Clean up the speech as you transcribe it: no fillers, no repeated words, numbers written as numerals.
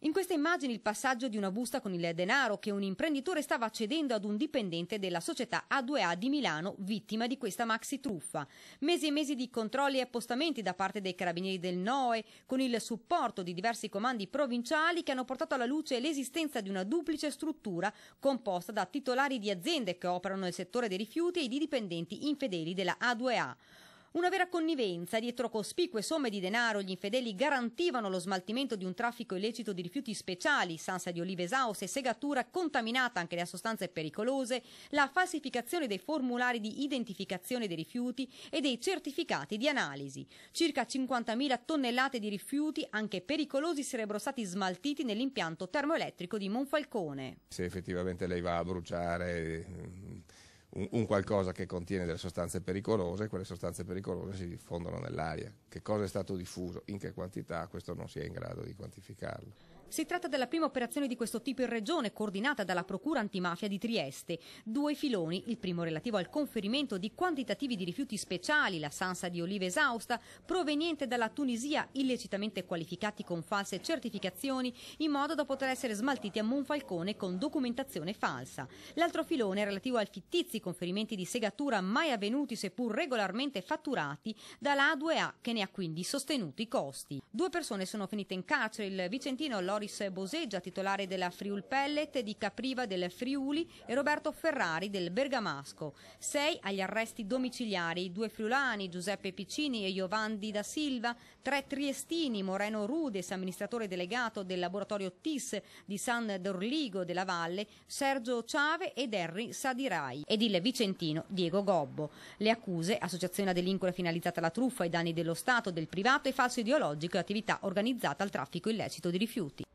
In queste immagini il passaggio di una busta con il denaro che un imprenditore stava cedendo ad un dipendente della società A2A di Milano, vittima di questa maxi truffa. Mesi e mesi di controlli e appostamenti da parte dei carabinieri del NOE, con il supporto di diversi comandi provinciali che hanno portato alla luce l'esistenza di una duplice struttura composta da titolari di aziende che operano nel settore dei rifiuti e di dipendenti infedeli della A2A. Una vera connivenza. Dietro cospicue somme di denaro gli infedeli garantivano lo smaltimento di un traffico illecito di rifiuti speciali, sansa di olive esauste, segatura contaminata anche da sostanze pericolose, la falsificazione dei formulari di identificazione dei rifiuti e dei certificati di analisi. Circa 50.000 tonnellate di rifiuti, anche pericolosi, sarebbero stati smaltiti nell'impianto termoelettrico di Monfalcone. Se effettivamente lei va a bruciare un qualcosa che contiene delle sostanze pericolose, quelle sostanze pericolose si diffondono nell'aria. Che cosa è stato diffuso, in che quantità, questo non si è in grado di quantificarlo. Si tratta della prima operazione di questo tipo in regione, coordinata dalla Procura Antimafia di Trieste. 2 filoni, il primo relativo al conferimento di quantitativi di rifiuti speciali, la sansa di olive esausta, proveniente dalla Tunisia, illecitamente qualificati con false certificazioni, in modo da poter essere smaltiti a Monfalcone con documentazione falsa. L'altro filone è relativo al fittizi conferimenti di segatura mai avvenuti, seppur regolarmente fatturati, dalla A2A, che ne ha quindi sostenuto i costi. 2 persone sono finite in carcere, il vicentino Loris Boseggia, titolare della Friul Pellet di Capriva del Friuli, e Roberto Ferrari del Bergamasco. 6 agli arresti domiciliari, 2 friulani, Giuseppe Piccini e Giovanni da Silva, 3 triestini, Moreno Rudes, amministratore delegato del laboratorio TIS di San Dorligo della Valle, Sergio Ciave ed Henry Sadirai, ed il vicentino Diego Gobbo. Le accuse: associazione a delinquere finalizzata alla truffa ai danni dello Stato, del privato e falso ideologico e attività organizzata al traffico illecito di rifiuti.